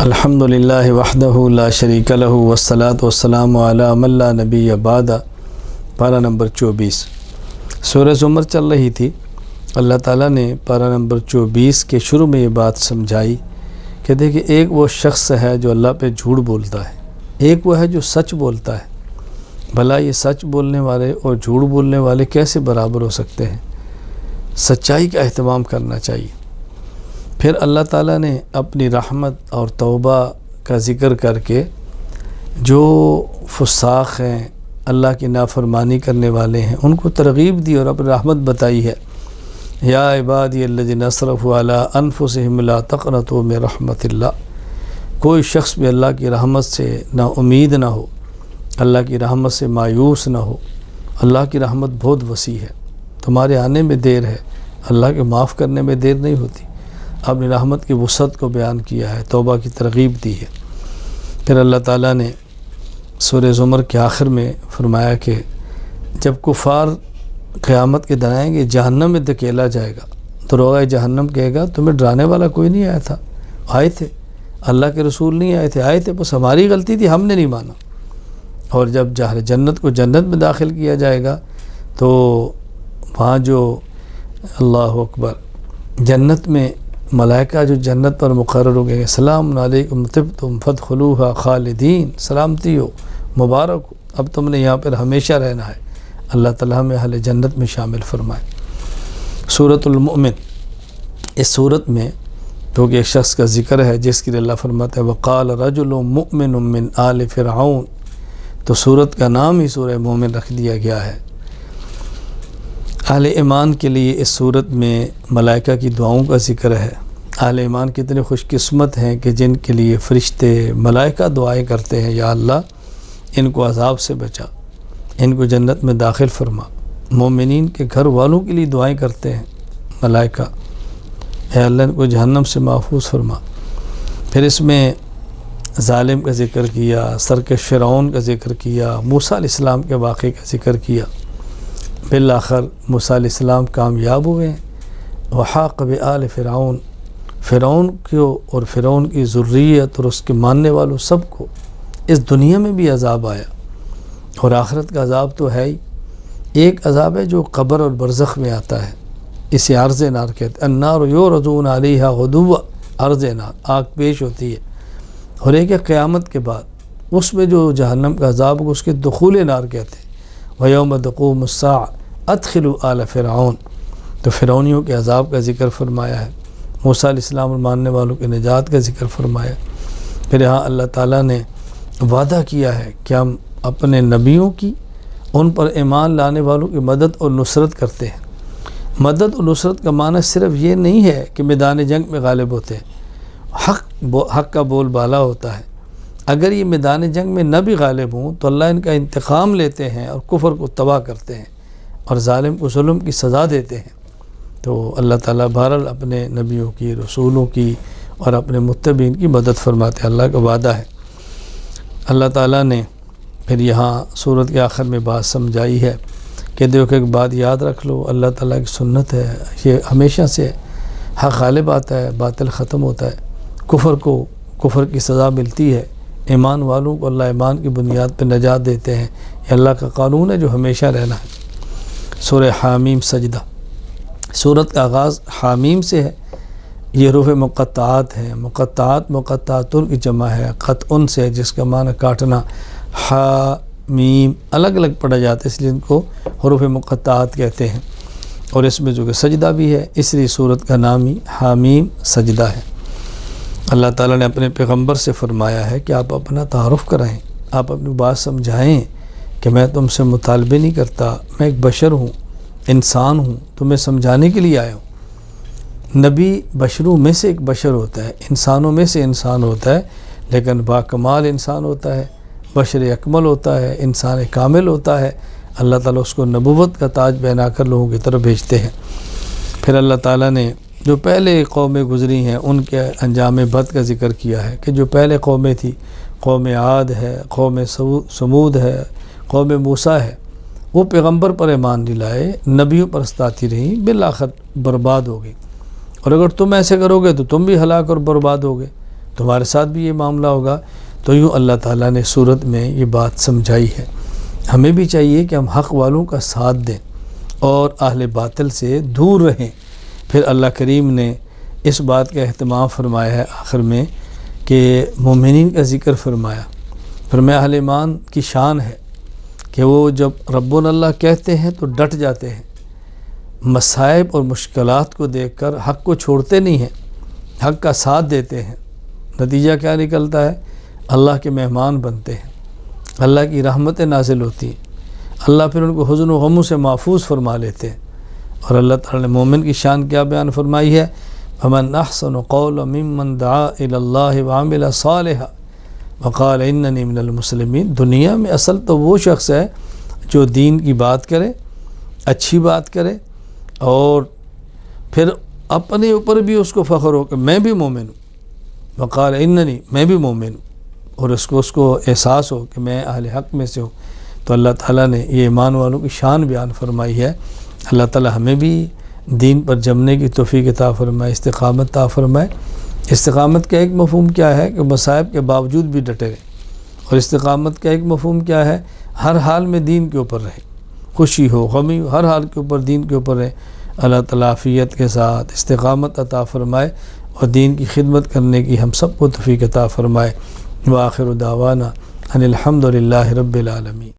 الحمدللہ وحدہ لا شریک لہ والصلاۃ والسلام علی من لا نبی بعد۔ پارہ نمبر 24 سورہ زمر چل رہی تھی۔ اللہ تعالیٰ نے پارہ نمبر 24 کے شروع میں یہ بات سمجھائی کہ دیکھیں، ایک وہ شخص ہے جو اللہ پہ جھوٹ بولتا ہے، ایک وہ ہے جو سچ بولتا ہے۔ بھلا یہ سچ بولنے والے اور جھوٹ بولنے والے کیسے برابر ہو سکتے ہیں؟ سچائی کا اہتمام کرنا چاہیے۔ پھر اللہ تعالیٰ نے اپنی رحمت اور توبہ کا ذکر کر کے جو فساق ہیں، اللہ کی نافرمانی کرنے والے ہیں، ان کو ترغیب دی اور اپنی رحمت بتائی ہے۔ یا عبادی الذین اسرفوا علی انفسہم لا تقنطوا من رحمت اللہ۔ کوئی شخص بھی اللہ کی رحمت سے نا امید نہ ہو، اللہ کی رحمت سے مایوس نہ ہو۔ اللہ کی رحمت بہت وسیع ہے، تمہارے آنے میں دیر ہے، اللہ کے معاف کرنے میں دیر نہیں ہوتی۔ اپنی رحمت کی وسعت کو بیان کیا ہے، توبہ کی ترغیب دی ہے۔ پھر اللہ تعالیٰ نے سورہ زمر کے آخر میں فرمایا کہ جب کفار قیامت کے دن آئیں گے، جہنم میں دھکیلا جائے گا، دروغہ جہنم کہے گا تمہیں ڈرانے والا کوئی نہیں آیا تھا، آئے تھے اللہ کے رسول نہیں آئے تھے، بس ہماری غلطی تھی، ہم نے نہیں مانا۔ اور جب جنت کو جنت میں داخل کیا جائے گا تو وہاں جو اللہ اکبر جنت میں ملائکہ جو جنت پر مقرر ہو گئے، سلام علیکم طبتم فادخلوها خالدین، سلامتی ہو، مبارک ہو، اب تم نے یہاں پر ہمیشہ رہنا ہے۔ اللہ تعالیٰ ہمیں اہل جنت میں شامل فرمائے۔ سورۃ المؤمن، اس صورت میں کیونکہ ایک شخص کا ذکر ہے جس کے لیے اللہ فرماتا ہے وقال رجل مؤمن من آل فرعون، تو صورت کا نام ہی سورہ مومن رکھ دیا گیا ہے۔ اہل ایمان کے لیے اس صورت میں ملائکہ کی دعاؤں کا ذکر ہے۔ اہل ایمان کتنے خوش قسمت ہیں کہ جن کے لیے فرشتے ملائکہ دعائیں کرتے ہیں، یا اللہ ان کو عذاب سے بچا، ان کو جنت میں داخل فرما۔ مومنین کے گھر والوں کے لیے دعائیں کرتے ہیں ملائکہ، اے اللہ ان کو جہنم سے محفوظ فرما۔ پھر اس میں ظالم کا ذکر کیا، سرکش فرعون کا ذکر کیا، موسیٰ علیہ السلام کے واقعے کا ذکر کیا۔ بالآخر موسیٰ علیہ السلام کامیاب ہوئے ہیں۔ وحاق بآل فرعون، فرعون کو اور فرعون کی ذریت اور اس کے ماننے والوں سب کو اس دنیا میں بھی عذاب آیا، اور آخرت کا عذاب تو ہے ہی۔ ایک عذاب ہے جو قبر اور برزخ میں آتا ہے، اسے عرض نار کہتے ہیں۔ النار یعرضون علیہا غدوا، عرض نار، آگ پیش ہوتی ہے۔ اور ایک ہے قیامت کے بعد، اس میں جو جہنم کا عذاب ہوگا اس کے دخول نار کہتے ہیں۔ وَيَوْمَ تَقُومُ السَّاعَةُ أَدْخِلُوا آلَ فِرْعَوْنَ، تو فرعونیوں کے عذاب کا ذکر فرمایا ہے۔ موسیٰ علیہ السلام اور ماننے والوں کے نجات کا ذکر فرمایا۔ پھر یہاں اللہ تعالیٰ نے وعدہ کیا ہے کہ ہم اپنے نبیوں کی، ان پر ایمان لانے والوں کی مدد اور نصرت کرتے ہیں۔ مدد اور نصرت کا معنی صرف یہ نہیں ہے کہ میدان جنگ میں غالب ہوتے ہیں، حق کا بول بالا ہوتا ہے۔ اگر یہ میدان جنگ میں نہ بھی غالب ہوں تو اللہ ان کا انتقام لیتے ہیں اور کفر کو تباہ کرتے ہیں اور ظالم کو ظلم کی سزا دیتے ہیں۔ تو اللہ تعالیٰ بہرحال اپنے نبیوں کی، رسولوں کی اور اپنے متبعین کی مدد فرماتے ہیں، اللہ کا وعدہ ہے۔ اللہ تعالیٰ نے پھر یہاں سورت کے آخر میں بات سمجھائی ہے کہ دیکھو ایک بات یاد رکھ لو، اللہ تعالیٰ کی سنت ہے، یہ ہمیشہ سے حق غالب آتا ہے، باطل ختم ہوتا ہے، کفر کی سزا ملتی ہے، ایمان والوں کو اللہ ایمان کی بنیاد پہ نجات دیتے ہیں۔ یہ اللہ کا قانون ہے جو ہمیشہ رہنا ہے۔ سورہ حامیم سجدہ، سورت کا آغاز حامیم سے ہے۔ یہ حروف مقطعات ہیں، مقطعاتن کی جمع ہے، قطعن سے ہے جس کا معنی کاٹنا۔ حامیم الگ الگ پڑھا جاتا ہے، اس لیے ان کو حروف مقطعات کہتے ہیں۔ اور اس میں جو کہ سجدہ بھی ہے، اس لیے سورت کا نام ہی حامیم سجدہ ہے۔ اللہ تعالیٰ نے اپنے پیغمبر سے فرمایا ہے کہ آپ اپنا تعارف کرائیں، آپ اپنی بات سمجھائیں کہ میں تم سے مطالبے نہیں کرتا، میں ایک بشر ہوں، انسان ہوں، تمہیں سمجھانے کے لیے آیا ہوں۔ نبی بشروں میں سے ایک بشر ہوتا ہے، انسانوں میں سے انسان ہوتا ہے، لیکن باکمال انسان ہوتا ہے، بشر اکمل ہوتا ہے، انسان کامل ہوتا ہے۔ اللہ تعالیٰ اس کو نبوت کا تاج پہنا کر لوگوں کی طرف بھیجتے ہیں۔ پھر اللہ تعالیٰ نے جو پہلے قومیں گزری ہیں ان کے انجام بد کا ذکر کیا ہے کہ جو پہلے قومیں تھی، قوم عاد ہے، قوم سمود ہے، قوم موسیٰ ہے، وہ پیغمبر پر ایمان نہیں لائے، نبیوں پر استاتی رہیں، بالآخر برباد ہو گئی۔ اور اگر تم ایسے کرو گے تو تم بھی ہلاک اور برباد ہوگے۔ تمہارے ساتھ بھی یہ معاملہ ہوگا۔ تو یوں اللہ تعالیٰ نے سورت میں یہ بات سمجھائی ہے۔ ہمیں بھی چاہیے کہ ہم حق والوں کا ساتھ دیں اور اہل باطل سے دور رہیں۔ پھر اللہ کریم نے اس بات کا اہتمام فرمایا ہے آخر میں کہ مومنین کا ذکر فرمایا۔ فرمایا اہل ایمان کی شان ہے کہ وہ جب ربنا اللہ کہتے ہیں تو ڈٹ جاتے ہیں، مصائب اور مشکلات کو دیکھ کر حق کو چھوڑتے نہیں ہیں، حق کا ساتھ دیتے ہیں۔ نتیجہ کیا نکلتا ہے؟ اللہ کے مہمان بنتے ہیں، اللہ کی رحمتیں نازل ہوتی ہیں، اللہ پھر ان کو حزن و غموں سے محفوظ فرما لیتے ہیں۔ اور اللہ تعالیٰ نے مومن کی شان کیا بیان فرمائی ہے؟ فَمَنْ أَحْسَنُ قَوْلًا مِّمَّنْ دَعَا إِلَى اللَّهِ وَعَمِلَ صَالِحًا وَقَالَ إِنَّنِي مِنَ الْمُسْلِمِينَ۔ دنیا میں اصل تو وہ شخص ہے جو دین کی بات کرے، اچھی بات کرے، اور پھر اپنے اوپر بھی اس کو فخر ہو کہ میں بھی مومن ہوں، وقال اننی، میں بھی مومن ہوں، اور اس کو احساس ہو کہ میں اہل حق میں سے ہوں۔ تو اللہ تعالیٰ نے یہ ایمان والوں کی شان بیان فرمائی ہے۔ اللہ تعالیٰ ہمیں بھی دین پر جمنے کی توفیق عطا فرمائے، استقامت عطا فرمائے۔ استقامت کا ایک مفہوم کیا ہے کہ مصائب کے باوجود بھی ڈٹے رہیں، اور استقامت کا ایک مفہوم کیا ہے؟ ہر حال میں دین کے اوپر رہیں، خوشی ہو غمی ہو، ہر حال کے اوپر دین کے اوپر رہیں۔ اللہ تعالیٰ عافیت کے ساتھ استقامت عطا فرمائے اور دین کی خدمت کرنے کی ہم سب کو توفیق عطا فرمائے۔ وآخر دعوانا ان الحمد للہ رب العالمین۔